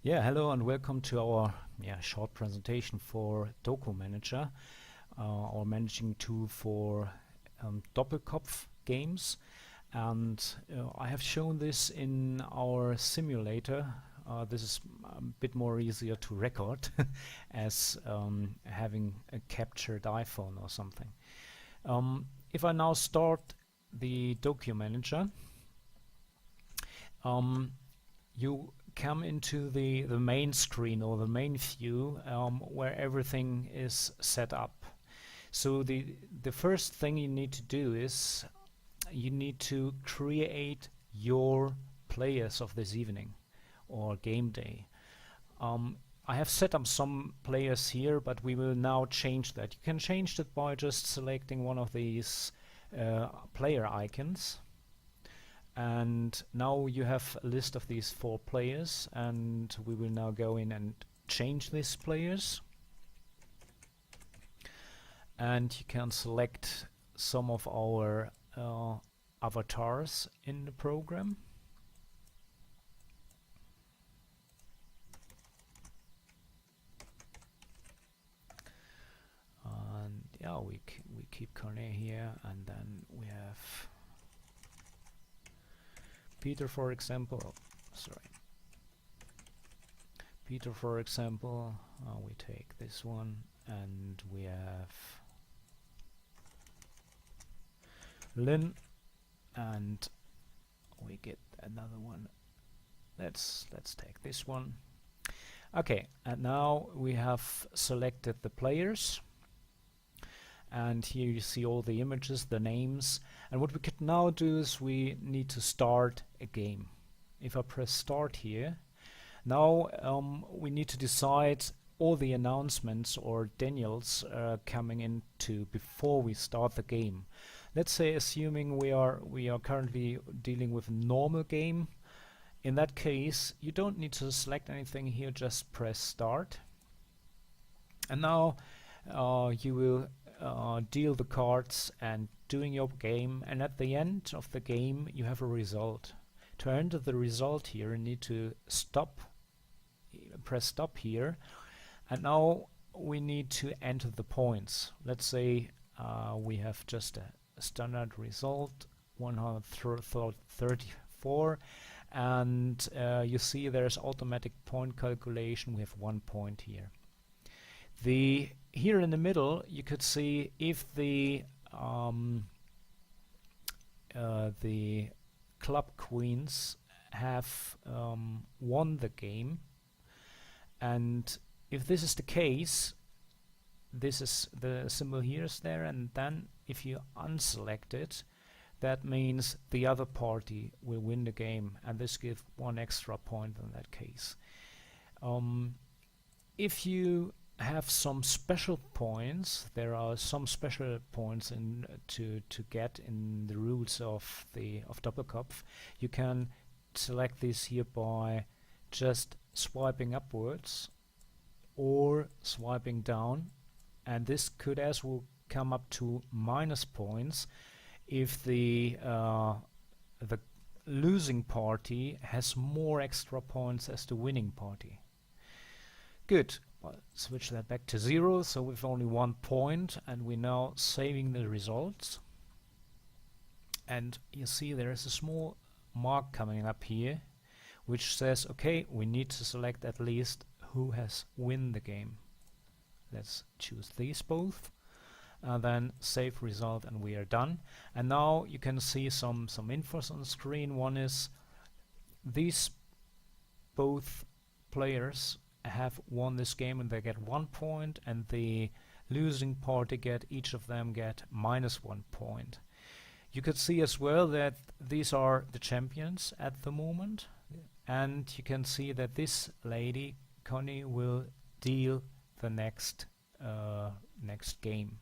Yeah, hello and welcome to our short presentation for Doko Manager, our managing tool for Doppelkopf games. And I have shown this in our simulator. This is a bit more easier to record as having a captured iPhone or something. If I now start the Doko Manager, you come into the main screen or the main view where everything is set up. So the first thing you need to do is you need to create your players of this evening or game day. I have set up some players here, but we will now change that. You can change that by just selecting one of these player icons. And now you have a list of these 4 players, and we will now go in and change these players. And you can select some of our avatars in the program. And yeah, we keep Cornet here, and then we have Peter, for example. Peter, for example. We take this one, and we have Lynn, and we get another one. Let's take this one. Okay, and now we have selected the players. And here you see all the images, the names. And what we could now do is we need to start a game. If I press start here, now we need to decide all the announcements or Daniels coming into before we start the game. Let's say, assuming we are currently dealing with a normal game. In that case, you don't need to select anything here, just press start. And now you will deal the cards and doing your game, and at the end of the game you have a result. To enter the result here you need to press stop here, and now we need to enter the points. Let's say we have just a standard result 134, and you see there's automatic point calculation. We have 1 point here. Here in the middle you could see if the club queens have won the game, and if this is the case, this is the symbol here is there, and then if you unselect it, that means the other party will win the game, and this gives 1 extra point in that case. If you have some special points, there are some special points to get in the rules of Doppelkopf. You can select this here by just swiping upwards or swiping down, and this could as well come up to minus points if the losing party has more extra points as the winning party. Good. I'll switch that back to 0, so we've only 1 point, and we're now saving the results. And you see there is a small mark coming up here which says, okay, we need to select at least who has win the game. Let's choose these both, and then save result, and we are done. And now you can see some infos on the screen. One is these both players have won this game and they get 1 point, and the losing party each of them get -1 point. You could see as well that these are the champions at the moment, and you can see that this lady Connie will deal the next game.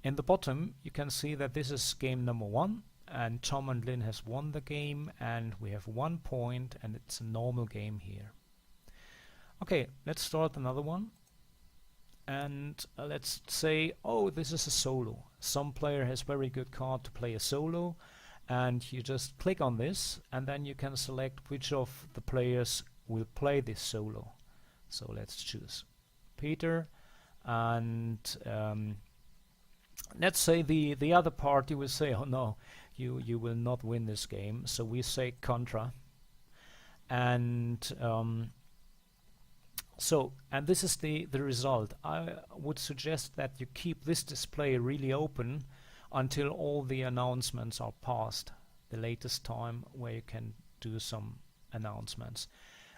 In the bottom you can see that this is game number 1, and Tom and Lynn has won the game, and we have 1 point, and it's a normal game here. Okay, let's start another one, and let's say, oh, this is a solo. Some player has very good card to play a solo, and you just click on this, and then you can select which of the players will play this solo. So let's choose Peter, and let's say the other party will say, oh no, you will not win this game. So we say contra, and and this is the result. I would suggest that you keep this display really open until all the announcements are passed, the latest time where you can do some announcements.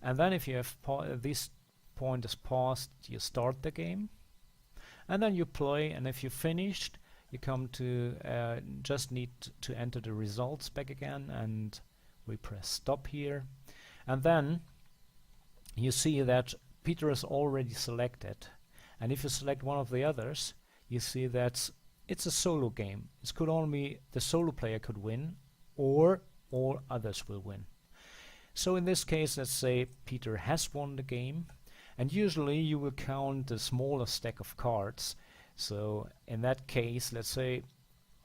And then if you have this point is passed, you start the game, and then you play, and if you finished, you come to just need to enter the results back again, and we press stop here, and then you see that Peter is already selected, and if you select one of the others, you see that it's a solo game. It could only the solo player could win, or all others will win. So in this case, let's say Peter has won the game, and usually you will count the smaller stack of cards. So in that case, let's say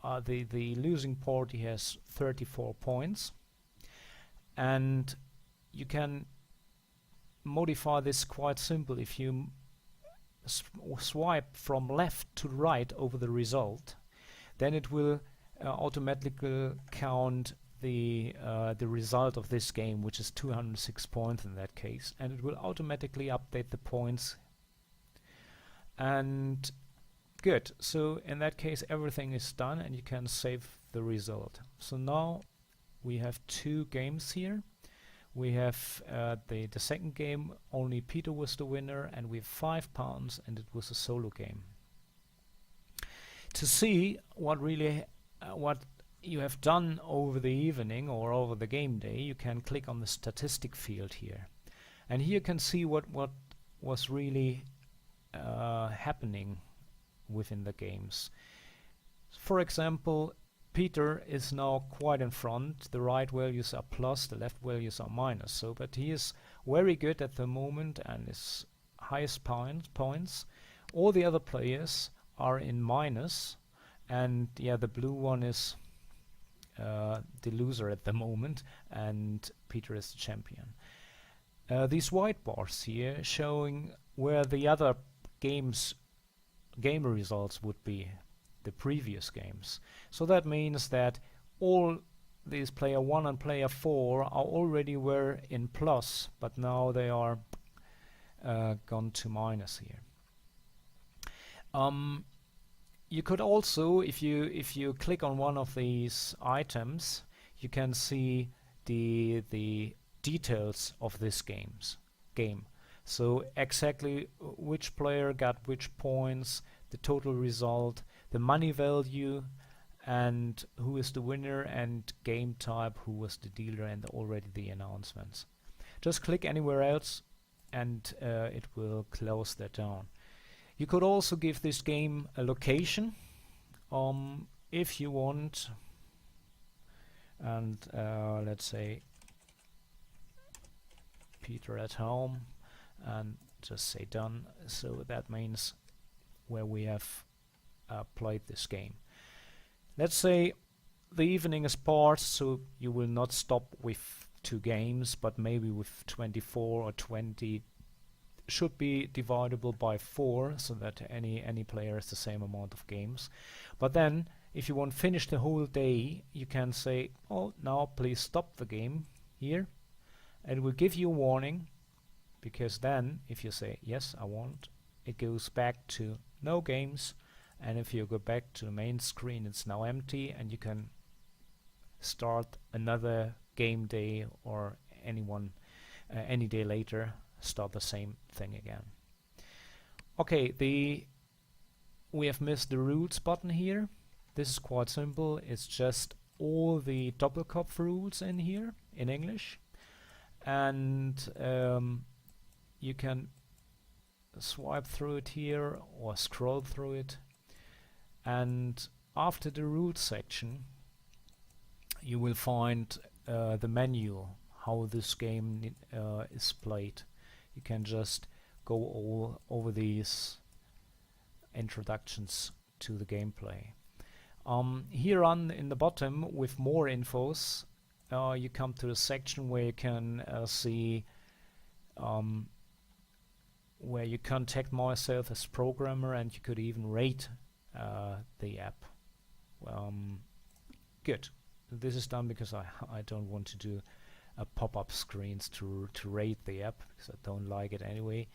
the losing party has 34 points, and you can modify this quite simple. If you swipe from left to right over the result, then it will automatically count the result of this game, which is 206 points in that case, and it will automatically update the points. And good, so in that case everything is done, and you can save the result. So now we have 2 games here. We have the second game, only Peter was the winner, and we have £5, and it was a solo game. To see what really what you have done over the evening or over the game day, you can click on the statistic field here, and here you can see what was really happening within the games. For example, Peter is now quite in front. The right values are plus, the left values are minus. So, but he is very good at the moment and is highest points. All the other players are in minus, and yeah, the blue one is the loser at the moment, and Peter is the champion. These white bars here showing where the other game results would be, the previous games. So that means that all these player 1 and player 4 are already were in plus, but now they are gone to minus here. You could also, if you click on one of these items, you can see the details of this game. So exactly which player got which points, the total result, the money value, and who is the winner, and game type, who was the dealer, and already the announcements. Just click anywhere else and it will close that down. You could also give this game a location if you want, and let's say Peter at home, and just say done. So that means where we have played this game. Let's say the evening is passed, so you will not stop with 2 games, but maybe with 24 or 20. Should be dividable by 4, so that any player has the same amount of games. But then if you want to finish the whole day, you can say, oh, now please stop the game here, and it will give you a warning, because then if you say yes, I want, it goes back to no games, and if you go back to the main screen, it's now empty, and you can start another game day, or any day later start the same thing again. Okay, we have missed the rules button here. This is quite simple. It's just all the Doppelkopf rules in here in English, and you can swipe through it here or scroll through it, and after the rules section you will find the menu, how this game is played. You can just go all over these introductions to the gameplay. Here on in the bottom with more infos, you come to the section where you can see where you contact myself as programmer, and you could even rate the app. Good. This is done because I don't want to do pop-up screens to rate the app, because I don't like it anyway.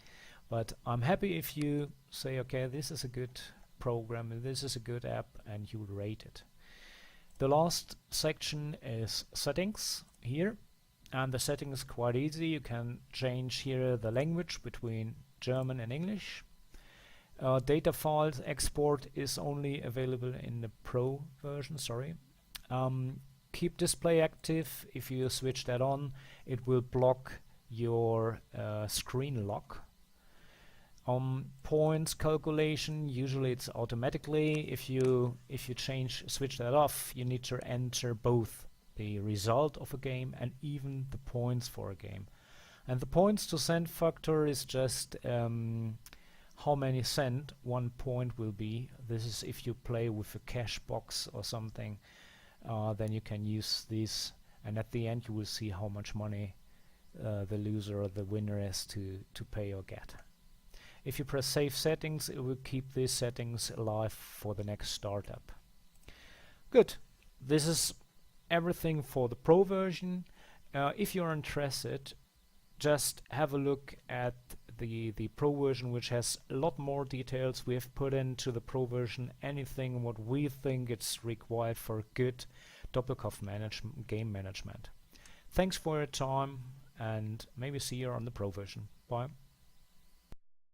But I'm happy if you say, okay, this is a good program, this is a good app, and you rate it. The last section is settings here, and the setting is quite easy. You can change here the language between German and English. Data files export is only available in the Pro version, sorry. Keep display active. If you switch that on, it will block your screen lock. Points calculation, usually it's automatically. If you switch that off, you need to enter both the result of a game and even the points for a game. And the points to cent factor is just how many cent 1 point will be. This is if you play with a cash box or something, then you can use this, and at the end you will see how much money the loser or the winner has to pay or get. If you press save settings, it will keep these settings alive for the next startup. Good. This is everything for the Pro version. If you're interested, just have a look at the Pro version, which has a lot more details. We have put into the Pro version anything what we think it's required for good Doppelkopf game management. Thanks for your time, and maybe see you on the Pro version. Bye.